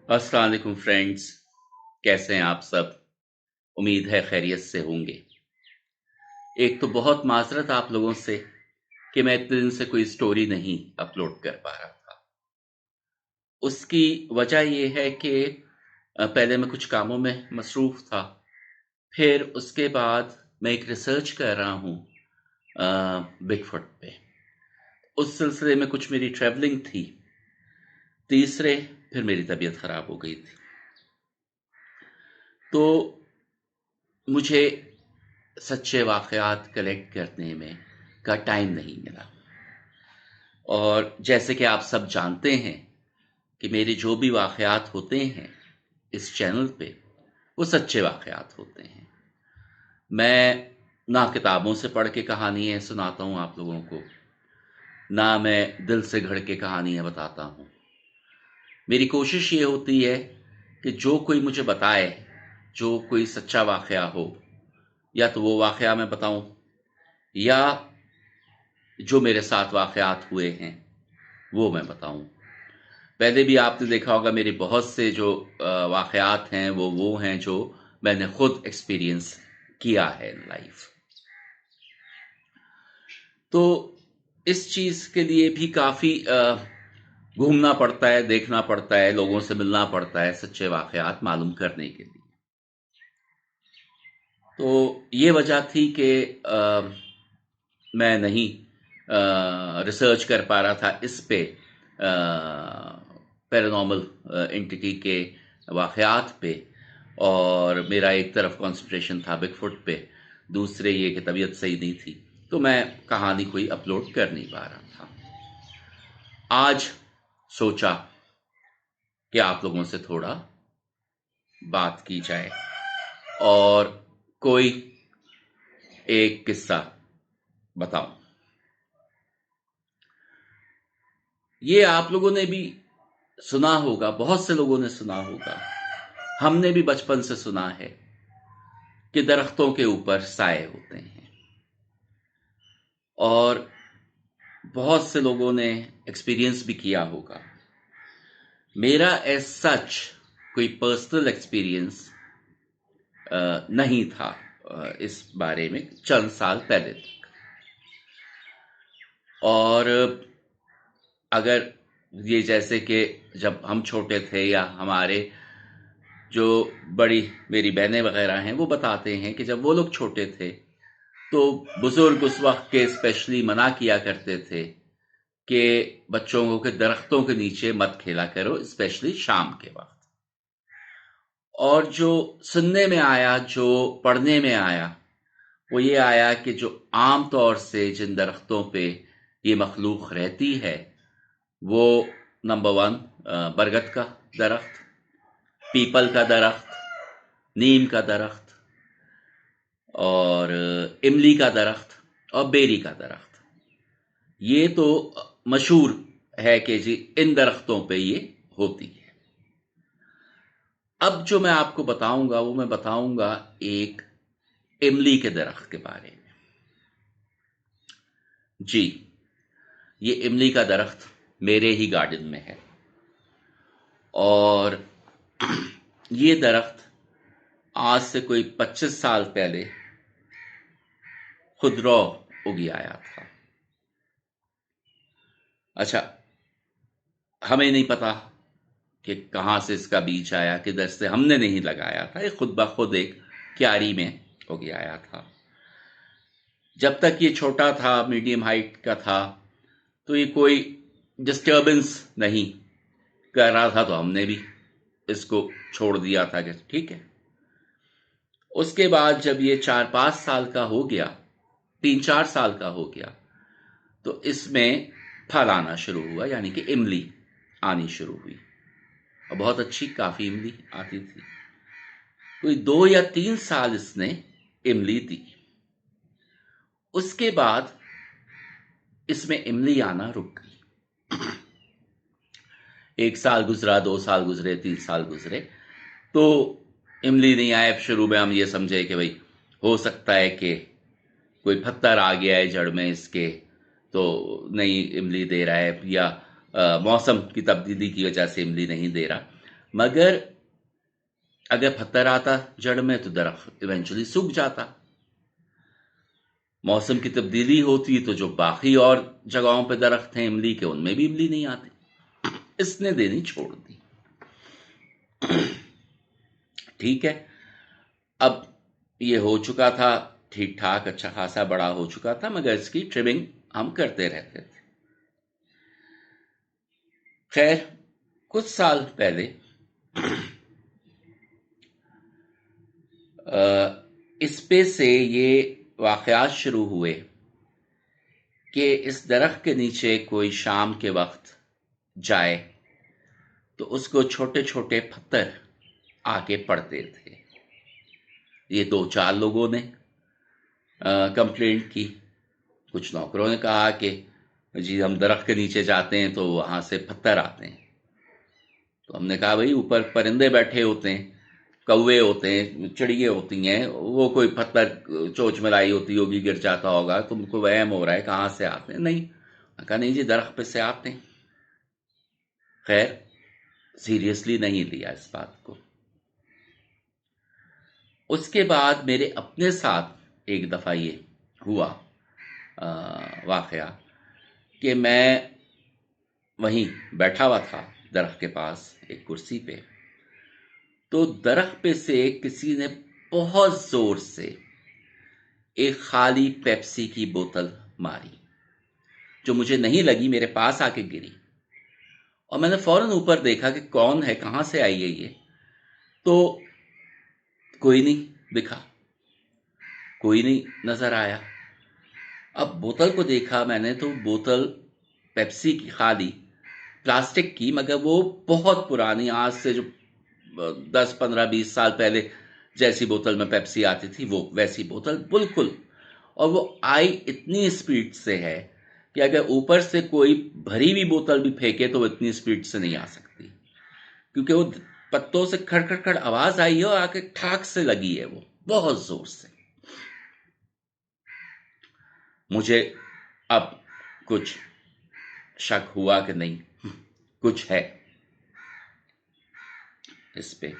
अस्सलाम वालेकुम फ्रेंड्स, कैसे हैं आप सब? उम्मीद है खैरियत से होंगे। एक तो बहुत माजरत आप लोगों से कि मैं इतने दिन से कोई स्टोरी नहीं अपलोड कर पा रहा था। उसकी वजह ये है कि पहले मैं कुछ कामों में मसरूफ़ था, फिर उसके बाद मैं एक रिसर्च कर रहा हूँ बिगफुट पे। उस सिलसिले में कुछ मेरी ट्रैवलिंग थी। तीसरे फिर मेरी तबीयत ख़राब हो गई थी। तो मुझे सच्चे वाक़यात कलेक्ट करने में का टाइम नहीं मिला। और जैसे कि आप सब जानते हैं कि मेरे जो भी वाक़यात होते हैं इस चैनल पे, वो सच्चे वाक़यात होते हैं। मैं ना किताबों से पढ़ के कहानियाँ सुनाता हूँ आप लोगों को, ना मैं दिल से गढ़ के कहानियाँ बताता हूँ। मेरी कोशिश ये होती है कि जो कोई मुझे बताए, जो कोई सच्चा वाक़या हो, या तो वो वाक़या मैं बताऊँ, या जो मेरे साथ वाक़यात हुए हैं, वो मैं बताऊँ। पहले भी आपने देखा होगा मेरे बहुत से जो वाक़यात हैं वो हैं जो मैंने खुद एक्सपीरियंस किया है इन लाइफ। तो इस चीज़ के लिए भी काफ़ी घूमना पड़ता है, देखना पड़ता है, लोगों से मिलना पड़ता है सच्चे वाक़यात मालूम करने के लिए। तो ये वजह थी कि मैं नहीं रिसर्च कर पा रहा था इस पे, पैरानॉर्मल एंटिटी के वाक़यात पे, और मेरा एक तरफ कंसंट्रेशन था बिगफुट पे, दूसरे ये कि तबीयत सही नहीं थी, तो मैं कहानी कोई अपलोड कर नहीं पा रहा था। आज सोचा कि आप लोगों से थोड़ा बात की जाए और कोई एक किस्सा बताऊं। ये आप लोगों ने भी सुना होगा, बहुत से लोगों ने सुना होगा, हमने भी बचपन से सुना है कि दरख्तों के ऊपर साए होते हैं, और बहुत से लोगों ने एक्सपीरियंस भी किया होगा। मेरा एज सच कोई पर्सनल एक्सपीरियंस नहीं था इस बारे में चंद साल पहले तक। और अगर ये जैसे कि जब हम छोटे थे, या हमारे जो बड़ी मेरी बहनें वगैरह हैं वो बताते हैं कि जब वो लोग छोटे थे तो बुजुर्ग उस वक्त के स्पेशली मना किया करते थे कि बच्चों को के दरख्तों के नीचे मत खेला करो, स्पेशली शाम के वक्त। और जो सुनने में आया, जो पढ़ने में आया, वो ये आया कि जो आम तौर से जिन दरख्तों पे ये मखलूक रहती है, वो नंबर वन बरगद का दरख्त, पीपल का दरख्त, नीम का दरख्त, और इमली का दरख्त, और बेरी का दरख्त। ये तो मशहूर है कि जी इन दरख्तों पे ये होती है। अब जो मैं आपको बताऊंगा वो मैं बताऊंगा एक इमली के दरख्त के बारे में। जी, ये इमली का दरख्त मेरे ही गार्डन में है, और ये दरख्त आज से कोई 25 साल पहले खुदरौ उगी आया था। अच्छा, हमें नहीं पता कि कहाँ से इसका बीज आया, किधर से, हमने नहीं लगाया था, ये खुद ब खुद एक क्यारी में उग आया था। जब तक ये छोटा था, मीडियम हाइट का था, तो ये कोई डिस्टर्बेंस नहीं कर रहा था, तो हमने भी इसको छोड़ दिया था कि ठीक है। उसके बाद जब ये 4-5 साल का हो गया, 3-4 साल का हो गया, तो इसमें फल आना शुरू हुआ, यानी कि इमली आनी शुरू हुई, और बहुत अच्छी काफ़ी इमली आती थी। कोई 2 या 3 साल इसने इमली दी। उसके बाद इसमें इमली आना रुक गई। 1 साल गुजरा, 2 साल गुजरे, 3 साल गुजरे, तो इमली नहीं आए। शुरू में हम ये समझे कि भाई हो सकता है कि कोई पत्थर आ गया है जड़ में इसके, तो नई इमली दे रहा है, या मौसम की तब्दीली की वजह से इमली नहीं दे रहा। मगर अगर पत्थर आता जड़ में तो दरख्त इवेंचुअली सूख जाता। मौसम की तब्दीली होती तो जो बाकी और जगहों पे दरख्त हैं इमली के, उनमें भी इमली नहीं आती। इसने देनी छोड़ दी। ठीक है, अब ये हो चुका था ठीक ठाक, अच्छा खासा बड़ा हो चुका था, मगर इसकी ट्रिमिंग हम करते रहते थे। खैर, कुछ साल पहले इस पे से ये वाकयात शुरू हुए कि इस दरख्त के नीचे कोई शाम के वक्त जाए तो उसको छोटे छोटे पत्थर आके पड़ते थे। ये 2-4 लोगों ने कंप्लेंट की। कुछ नौकरों ने कहा कि जी हम दरख्त के नीचे जाते हैं तो वहां से पत्थर आते हैं। तो हमने कहा भाई ऊपर परिंदे बैठे होते हैं, कौवे होते हैं, चिड़िए होती हैं, वो कोई पत्थर चोंच मिलाई होती होगी, गिर जाता होगा, तुमको वहम हो रहा है, कहाँ से आते हैं? नहीं। कहा नहीं जी, दरख्त पे से आते हैं। खैर, सीरियसली नहीं लिया इस बात को। उसके बाद मेरे अपने साथ एक दफ़ा ये हुआ वाकया कि मैं वहीं बैठा हुआ था दरख्त के पास एक कुर्सी पे, तो दरख्त पे से किसी ने बहुत जोर से एक खाली पेप्सी की बोतल मारी, जो मुझे नहीं लगी, मेरे पास आके गिरी। और मैंने फौरन ऊपर देखा कि कौन है, कहाँ से आई है ये। तो कोई नहीं दिखा, कोई नहीं नजर आया। अब बोतल को देखा मैंने तो बोतल पेप्सी की, खाली प्लास्टिक की, मगर वो बहुत पुरानी, आज से जो 10-15-20 साल पहले जैसी बोतल में पेप्सी आती थी, वो वैसी बोतल बिल्कुल। और वो आई इतनी स्पीड से है कि अगर ऊपर से कोई भरी हुई बोतल भी फेंके तो वो इतनी स्पीड से नहीं आ सकती, क्योंकि वो पत्तों से खड़खड़ आवाज आई है और आके ठाक से लगी है वो बहुत जोर से। मुझे अब कुछ शक हुआ कि नहीं, कुछ है इस पे।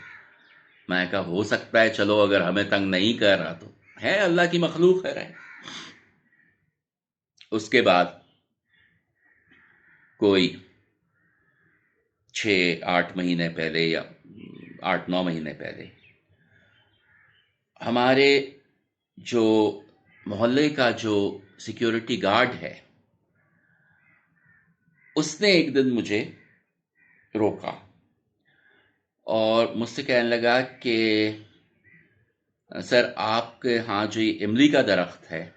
मैं कहा हो सकता है, चलो अगर हमें तंग नहीं कर रहा तो है, अल्लाह की मखलूक है। उसके बाद कोई 6-8 महीने पहले या 8-9 महीने पहले हमारे जो मोहल्ले का जो सिक्योरिटी गार्ड है, उसने एक दिन मुझे रोका और मुझसे कहने लगा कि सर, आपके यहाँ जो ये इमली का दरख्त है,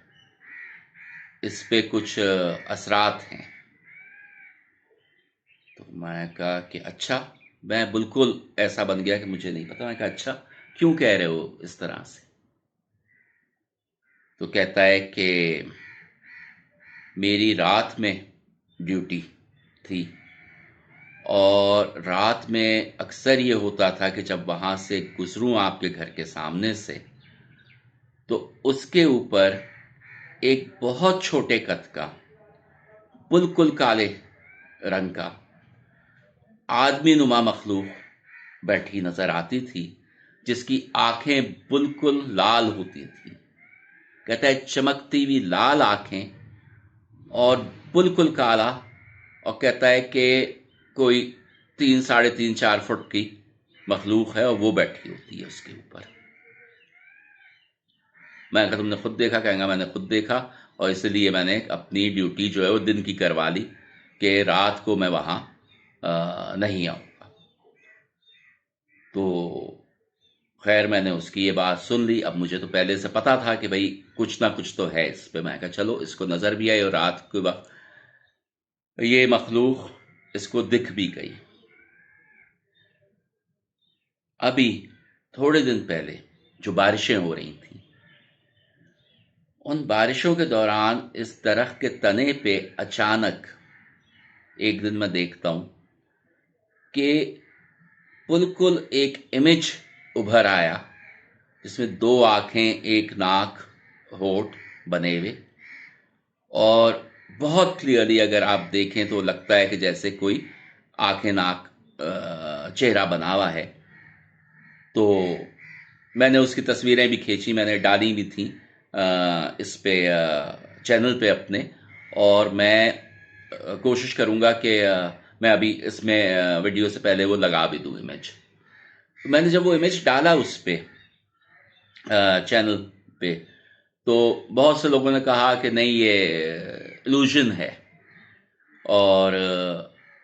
इस पे कुछ असरात हैं। तो मैं कहा कि अच्छा। मैं बिल्कुल ऐसा बन गया कि मुझे नहीं पता। मैं कहा अच्छा, क्यों कह रहे हो इस तरह से? तो कहता है कि मेरी रात में ड्यूटी थी और रात में अक्सर ये होता था कि जब वहाँ से गुजरूं आपके घर के सामने से, तो उसके ऊपर एक बहुत छोटे कद का, बिल्कुल काले रंग का आदमी नुमा मखलूक बैठी नजर आती थी, जिसकी आंखें बिल्कुल लाल होती थी। कहता है चमकती हुई लाल आंखें और बिल्कुल काला। और कहता है कि कोई 3-3.5-4 फुट की मखलूक है और वो बैठी होती है उसके ऊपर। मैं कहा तुमने खुद देखा? कहेंगा मैंने खुद देखा, और इसलिए मैंने अपनी ड्यूटी जो है वो दिन की करवा ली कि रात को मैं वहाँ नहीं आऊँगा। तो खैर, मैंने उसकी ये बात सुन ली। अब मुझे तो पहले से पता था कि भाई कुछ ना कुछ तो है इस पे। मैं कहा चलो, इसको नज़र भी आई और रात के वक्त ये मखलूक इसको दिख भी गई। अभी थोड़े दिन पहले जो बारिशें हो रही थी, उन बारिशों के दौरान इस दरख्त के तने पे अचानक एक दिन मैं देखता हूँ कि बिल्कुल एक इमेज उभर आया, जिसमें 2 आँखें, 1 नाक, होंठ बने हुए, और बहुत क्लियरली अगर आप देखें तो लगता है कि जैसे कोई आँखें, नाक, चेहरा बना हुआ है। तो मैंने उसकी तस्वीरें भी खींची, मैंने डाली भी थी इस पे, चैनल पे अपने, और मैं कोशिश करूँगा कि मैं अभी इसमें वीडियो से पहले वो लगा भी दूँ इमेज। तो मैंने जब वो इमेज डाला उस पे चैनल पे, तो बहुत से लोगों ने कहा कि नहीं, ये इल्यूजन है और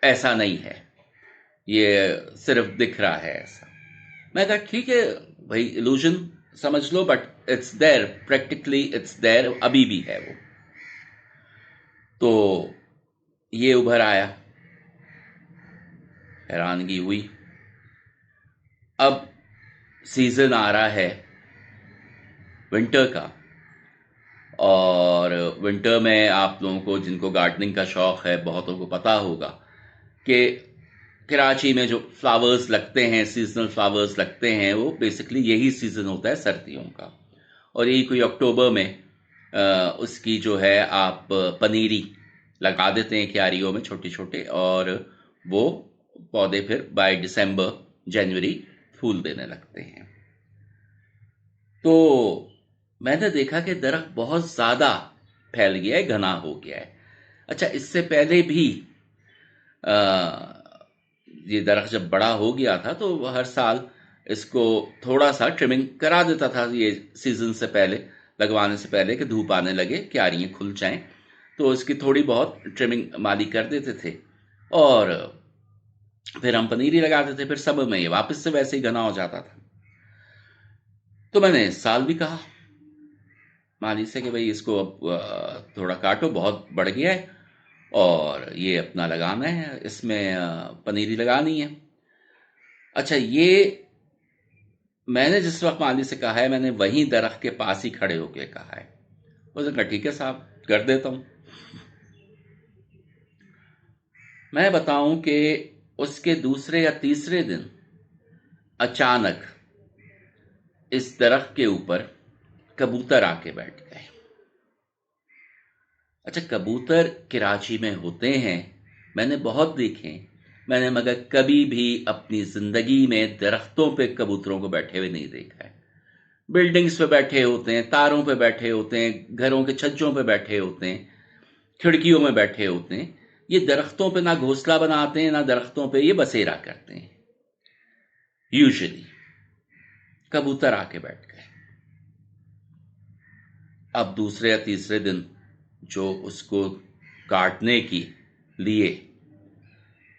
ऐसा नहीं है, ये सिर्फ दिख रहा है ऐसा। मैं कहा ठीक है भाई, इल्यूजन समझ लो, but it's there, practically it's there, अभी भी है वो। तो ये उभर आया, हैरानगी हुई। अब सीजन आ रहा है विंटर का, और विंटर में आप लोगों को, जिनको गार्डनिंग का शौक है, बहुतों को पता होगा कि कराची में जो फ्लावर्स लगते हैं, सीजनल फ्लावर्स लगते हैं, वो बेसिकली यही सीजन होता है सर्दियों का। और यही कोई अक्टूबर में उसकी जो है आप पनीरी लगा देते हैं क्यारियों में छोटे छोटे, और वो पौधे फिर बाय दिसंबर जनवरी फूल देने लगते हैं। तो मैंने देखा कि दरख्त बहुत ज़्यादा फैल गया है, घना हो गया है। अच्छा, इससे पहले भी अ, ये दरख्त जब बड़ा हो गया था तो हर साल इसको थोड़ा सा ट्रिमिंग करा देता था, ये सीजन से पहले, लगवाने से पहले कि धूप आने लगे, क्यारियाँ खुल जाएं, तो इसकी थोड़ी बहुत ट्रिमिंग माली कर देते थे, और फिर हम पनीरी लगा देते, फिर सब में ये वापस से वैसे ही घना हो जाता था। तो मैंने इस साल भी कहा माली से कि भाई इसको अब थोड़ा काटो, बहुत बढ़ गया है, और ये अपना लगाना है, इसमें पनीरी लगानी है। अच्छा, ये मैंने जिस वक्त माली से कहा है, मैंने वहीं दरख्त के पास ही खड़े होके कहा है। उसने कहा ठीक है साहब, कर देता हूँ। मैं बताऊं कि उसके दूसरे या तीसरे दिन अचानक इस दरख्त के ऊपर कबूतर आके बैठ गए। अच्छा, कबूतर कराची में होते हैं, मैंने बहुत देखे, मैंने मगर कभी भी अपनी जिंदगी में दरख्तों पे कबूतरों को बैठे हुए नहीं देखा है। बिल्डिंग्स पे बैठे होते हैं, तारों पे बैठे होते हैं, घरों के छज्जों पे बैठे होते हैं, खिड़कियों में बैठे होते हैं। ये दरख्तों पे ना घोंसला बनाते हैं, ना दरख्तों पे ये बसेरा करते हैं। यूजुअली कबूतर आके बैठ गए। अब दूसरे या तीसरे दिन जो उसको काटने की लिए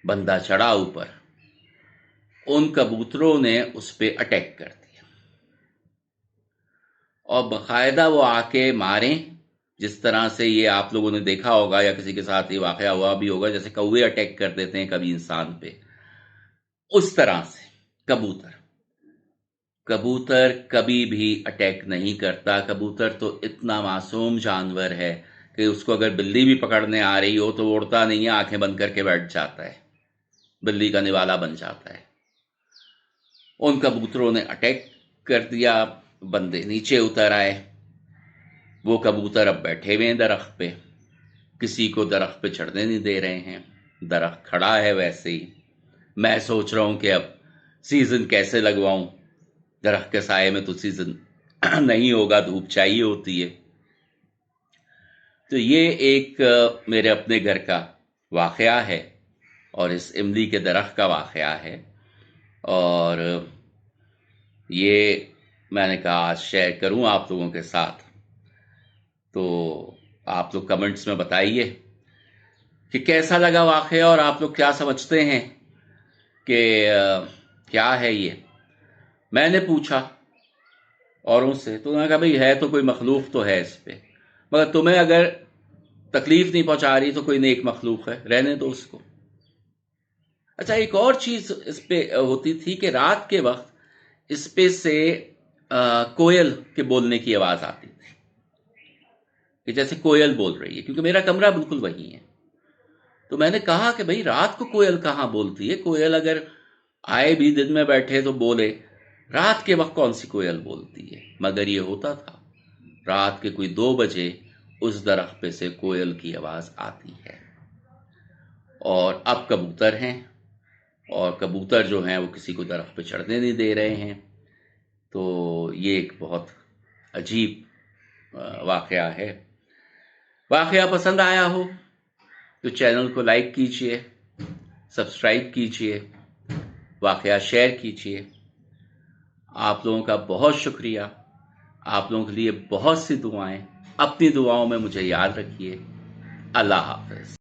बंदा चढ़ा ऊपर, उन कबूतरों ने उस पे अटैक कर दिया, और बकायदा वो आके मारे, जिस तरह से ये आप लोगों ने देखा होगा या किसी के साथ ये वाकया हुआ भी होगा, जैसे कौवे अटैक कर देते हैं कभी इंसान पे, उस तरह से कबूतर। कबूतर कभी भी अटैक नहीं करता। कबूतर तो इतना मासूम जानवर है कि उसको अगर बिल्ली भी पकड़ने आ रही हो तो वो उड़ता नहीं है, आंखें बंद करके बैठ जाता है, बिल्ली का निवाला बन जाता है। उन कबूतरों ने अटैक कर दिया, बंदे नीचे उतर आए, वो कबूतर अब बैठे हुए हैं दरख्त पे, किसी को दरख्त पे चढ़ने नहीं दे रहे हैं, दरख्त खड़ा है वैसे ही। मैं सोच रहा हूं कि अब सीजन कैसे लगवाऊं, दरख्त के साए में तो सीजन नहीं होगा, धूप चाहिए होती है। तो ये एक मेरे अपने घर का वाकया है, और इस इमली के दरख्त का वाकया है, और ये मैंने कहा आज शेयर करूं आप लोगों के साथ। तो आप लोग कमेंट्स में बताइए कि कैसा लगा वाकया, और आप लोग क्या समझते हैं कि क्या है ये। मैंने पूछा औरों से, तो उन्होंने कहा भाई है तो कोई मखलूक तो है इस पे, मगर तुम्हें अगर तकलीफ नहीं पहुंचा रही तो कोई नेक मखलूक है, रहने दो उसको। अच्छा, एक और चीज इस पे होती थी कि रात के वक्त इस पे से कोयल के बोलने की आवाज़ आती थी, कि जैसे कोयल बोल रही है, क्योंकि मेरा कमरा बिल्कुल वही है। तो मैंने कहा कि भाई रात को कोयल कहाँ बोलती है? कोयल अगर आए भी दिन में बैठे तो बोले, रात के वक्त कौन सी कोयल बोलती है? मगर ये होता था, रात के कोई 2 बजे उस दरख्त पे से कोयल की आवाज़ आती है। और अब कबूतर हैं, और कबूतर जो हैं वो किसी को दरख्त पे चढ़ने नहीं दे रहे हैं। तो ये एक बहुत अजीब वाक़या है। वाक़या पसंद आया हो तो चैनल को लाइक कीजिए, सब्सक्राइब कीजिए, वाक़या शेयर कीजिए। आप लोगों का बहुत शुक्रिया। आप लोगों के लिए बहुत सी दुआएं। अपनी दुआओं में मुझे याद रखिए। अल्लाह हाफ़िज़।